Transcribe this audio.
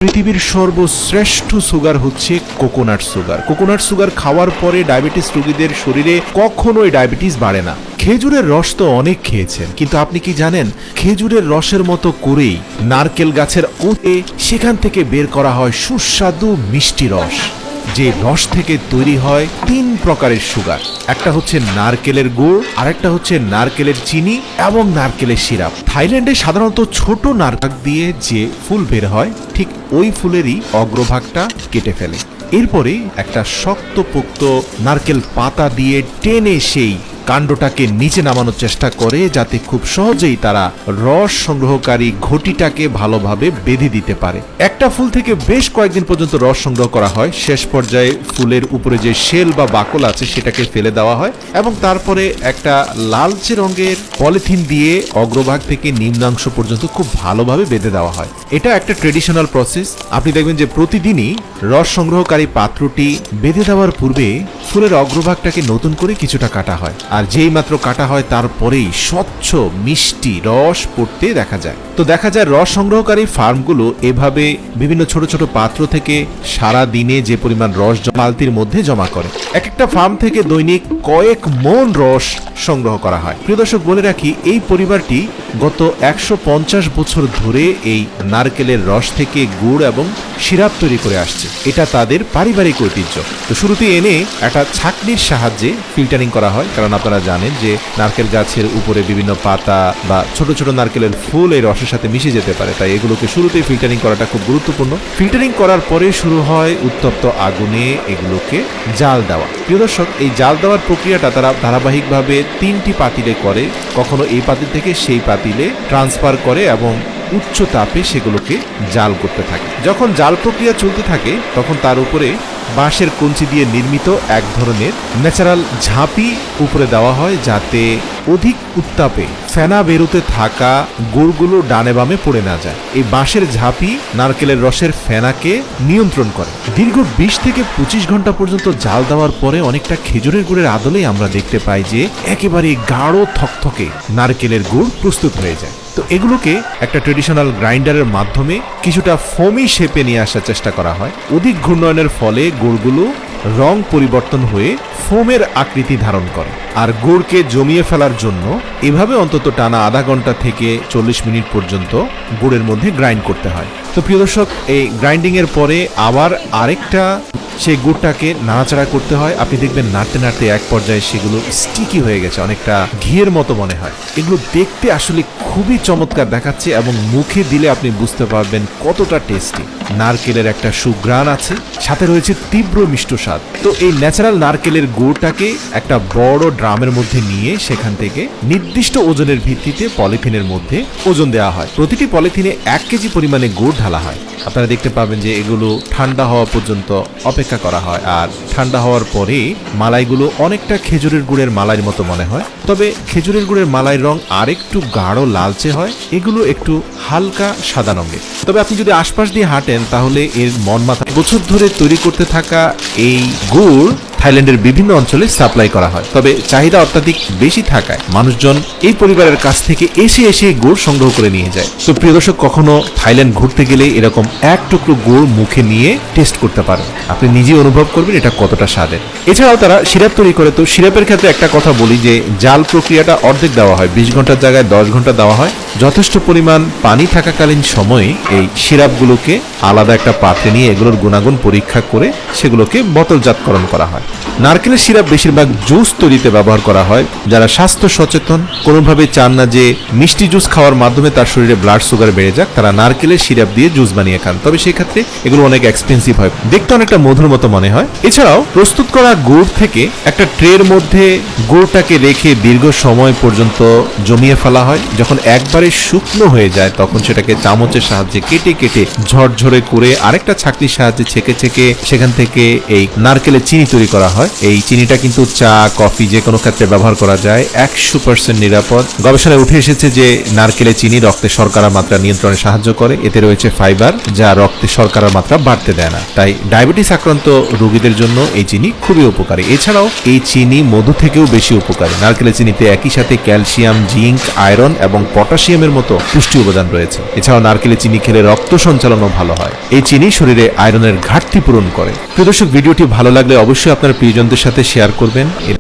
পৃথিবীর সর্বশ্রেষ্ঠ সুগার হচ্ছে কোকোনাট সুগার। কোকোনাট সুগার খাওয়ার পরে ডায়াবেটিস রোগীদের শরীরে কখনোই ডায়াবেটিস বাড়ে না। খেজুরের রস তো অনেক খেয়েছেন, কিন্তু আপনি কি জানেন খেজুরের রসের মতো করেই নারকেল গাছের ওতে সেখান থেকে বের করা হয় সুস্বাদু মিষ্টি রস, যে রস থেকে তৈরি হয় 3 প্রকারের সুগার। একটা হচ্ছে নারকেলের গুড়, আরেকটা হচ্ছে নারকেলের চিনি এবং নারকেলের সিরাপ। থাইল্যান্ডে সাধারণত ছোট নারকেল দিয়ে যে ফুল বের হয়, ঠিক ওই ফুলেরই অগ্রভাগটা কেটে ফেলে। এরপরে একটা শক্তপোক্ত নারকেল পাতা দিয়ে টেনে সেই কাণ্ডটাকে নিচে নামানোর চেষ্টা করে, যাতে খুব সহজেই তারা রস সংগ্রহকারী ঘটিটাকে ভালোভাবে বেঁধে দিতে পারে। একটা ফুল থেকে বেশ কয়েকদিন পর্যন্ত রস সংগ্রহ করা হয়। শেষ পর্যায়ে ফুলের উপরে যে শেল বা বাকল আছে সেটাকে ফেলে দেওয়া হয় এবং তারপরে একটা লালচে রঙের পলিথিন দিয়ে অগ্রভাগ থেকে নিম্নাংশ পর্যন্ত খুব ভালোভাবে বেঁধে দেওয়া হয়। এটা একটা ট্রেডিশনাল প্রসেস। আপনি দেখবেন যে প্রতিদিনই রস সংগ্রহকারী পাত্রটি বেঁধে দেওয়ার পূর্বে ফুলের অগ্রভাগটাকে নতুন করে কিছুটা কাটা হয়, আর যেই মাত্র কাটা হয় তারপরেই স্বচ্ছ মিষ্টি রস পড়তে দেখা যায়। তো দেখা যায় রস সংগ্রহকারী ফার্মগুলো এভাবে বিভিন্ন ছোট ছোট পাত্র থেকে সারা দিনে যে পরিমাণ রস বালতির মধ্যে জমা করে। এক একটা ফার্ম থেকে দৈনিক কয়েক মন রস সংগ্রহ করা হয়। প্রিয় দর্শক, বলে রাখি এই পরিবারটি গত 150 বছর ধরে এই নারকেলের রস থেকে গুড় এবং সিরাপ তৈরি করে আসছে। এটা তাদের পারিবারিক ঐতিহ্য। তো শুরুতে এনে একটা ছাঁকনির সাহায্যে ফিল্টারিং করা হয়, কারণ আপনারা জানেন যে নারকেল গাছের উপরে বিভিন্ন পাতা বা ছোট ছোট নারকেলের ফুল এই রসের সাথে মিশে যেতে পারে, তাই এগুলোকে শুরুতেই ফিল্টারিং করাটা খুব গুরুত্বপূর্ণ। ফিল্টারিং করার পরে শুরু হয় উত্তপ্ত আগুনে এগুলোকে জাল দেওয়া। প্রিয় দর্শক, এই জাল দেওয়ার প্রক্রিয়াটা তারা ধারাবাহিকভাবে 3টি পাতিলে করে, কখনো এই পাতিল থেকে সেই পাতিলে ট্রান্সফার করে এবং উচ্চ তাপে সেগুলোকে জাল করতে থাকে। যখন জাল প্রক্রিয়া চলতে থাকে তখন তার উপরে বাঁশের কঞ্চি দিয়ে নির্মিত এক ধরনের ন্যাচারাল ঝাঁপি উপরে দেওয়া হয়, যাতে অধিক উত্তাপে ফেনা বেরোতে থাকা গুড়গুলো ডানে বামে পড়ে না যায়। এই বাঁশের ঝাঁপি নারকেলের রসের ফেনাকে নিয়ন্ত্রণ করে। দীর্ঘ 20 থেকে 25 ঘন্টা পর্যন্ত জাল দেওয়ার পরে অনেকটা খেজুরের গুড়ের আদলেই আমরা দেখতে পাই যে একেবারে গাঢ় থকথকে নারকেলের গুড় প্রস্তুত হয়ে যায়। তো এগুলোকে একটা ট্রেডিশনাল গ্রাইন্ডারের মাধ্যমে কিছুটা ফোমি শেপে নিয়ে আসার চেষ্টা করা হয়। অধিক ঘূর্ণয়নের ফলে গুড়গুলো রং পরিবর্তন হয়ে ফোমের আকৃতি ধারণ করে, আর গুড়কে জমিয়ে ফেলার জন্য এভাবে অন্তত টানা আধা ঘন্টা থেকে 40 মিনিট পর্যন্ত গুড়ের মধ্যে গ্রাইন্ড করতে হয়। তো প্রিয় দর্শক, এই গ্রাইন্ডিং এর পরে আবার আরেকটা সেই গুড়টাকে নাড়াচাড়া করতে হয়। আপনি দেখবেন নাড়তে নাড়তে এক পর্যায়ে সেগুলো স্টিকি হয়ে গেছে, অনেকটা ঘিয়ের মতো মনে হয়। এগুলো দেখতে আসলে খুবই চমৎকার দেখাচ্ছে এবং মুখে দিলে আপনি বুঝতে পারবেন কতটা টেস্টি। নারকেলের একটা সুঘ্রাণ আছে, সাথে রয়েছে তীব্র মিষ্ট স্বাদ। তো এই ন্যাচারাল নারকেলের গুড়টাকে একটা বড় ড্রামের মধ্যে নিয়ে সেখান থেকে নির্দিষ্ট ওজনের ভিত্তিতে পলিথিনের মধ্যে ওজন দেওয়া হয়। প্রতিটি পলিথিনে 1 কেজি পরিমাণে গুড় ঢালা হয়। আপনারা দেখতে পাবেন যে এগুলো ঠান্ডা হওয়া পর্যন্ত অপেক্ষা করা হয়, আর ঠান্ডা হওয়ার পরে মালাইগুলো অনেকটা খেজুরের গুড়ের মালাইয়ের মতো মনে হয়, তবে খেজুরের গুড়ের মালাইয়ের রং আরেকটু গাঢ় লালচে হয়, এগুলো একটু হালকা সাদা রঙের। তবে আপনি যদি আশপাশ দিয়ে হাঁটেন তাহলে এর মন মাথা বছর ধরে তৈরি করতে থাকা এই গুড় থাইল্যান্ডের বিভিন্ন অঞ্চলে সাপ্লাই করা হয়। তবে চাহিদা অত্যাধিক বেশি থাকায় মানুষজন এই পরিবারের কাছ থেকে এসে গুড় সংগ্রহ করে নিয়ে যায়। তো প্রিয় দর্শক, কখনো থাইল্যান্ড ঘুরতে গেলে এরকম এক টুকরো গুড় মুখে নিয়ে টেস্ট করতে পারেন, আপনি নিজেই অনুভব করবেন এটা কতটা স্বাদের। এছাড়াও তারা সিরাপ তৈরি করে। তো সিরাপের ক্ষেত্রে একটা কথা বলি যে জাল প্রক্রিয়াটা অর্ধেক দেওয়া হয়, 20 ঘন্টার জায়গায় 10 ঘন্টা দেওয়া হয়। যথেষ্ট পরিমাণ পানি থাকাকালীন সময়ে এই সিরাপগুলোকে আলাদা একটা পাত্রে নিয়ে এগুলোর গুণাগুণ পরীক্ষা করে সেগুলোকে বোতলজাতকরণ করা হয়। নারকেলের সিরাপ বেশিরভাগ জুস তৈরিতে ব্যবহার করা হয়। যারা স্বাস্থ্য সচেতন, কোনোভাবে চান না যে মিষ্টি জুস খাওয়ার মাধ্যমে তার শরীরে ব্লাড সুগার বেড়ে যাক, তারা নারকেলের সিরাপ দিয়ে জুস বানিয়ে খান। তবে সেই ক্ষেত্রে এগুলো অনেক এক্সপেন্সিভ হয়, দেখতে অনেকটা মধুর মতো মনে হয়। এছাড়াও প্রস্তুত করা গুড় থেকে একটা ট্রের মধ্যে গুড়টাকে রেখে দীর্ঘ সময় পর্যন্ত জমিয়ে ফেলা হয়। যখন একবারে শুকনো হয়ে যায় তখন সেটাকে চামচের সাহায্যে কেটে ঝরঝরে করে আরেকটা ছাঁকনির সাহায্যে ছেঁকে সেখান থেকে এই নারকেলের চিনি তৈরি করা করা হয়। এই চিনিটা কিন্তু চা, কফি যে কোনো ক্ষেত্রে ব্যবহার করা যায়, 100% নিরাপদ। গবেষণায় উঠে এসেছে যে নারকেলের চিনি রক্তে শর্করার মাত্রা নিয়ন্ত্রণে সাহায্য করে। এতে রয়েছে ফাইবার, যা রক্তে শর্করার মাত্রা বাড়তে দেয় না। তাই ডায়াবেটিস আক্রান্ত রোগীদের জন্য এই চিনি খুবই উপকারী। এছাড়াও এই চিনি মধু থেকেও বেশি উপকারী। নারকেলের চিনিতে একই সাথে ক্যালসিয়াম, জিঙ্ক, আয়রন এবং পটাশিয়ামের মতো পুষ্টি উপাদান রয়েছে। এছাড়াও নারকেলের চিনি খেলে রক্ত সঞ্চালনও ভালো হয়। এই চিনি শরীরে আয়রনের ঘাটতি পূরণ করে। প্রিয় দর্শক, ভিডিওটি ভালো লাগলে অবশ্যই আপনার প্রিয়জনদের সাথে শেয়ার করবেন।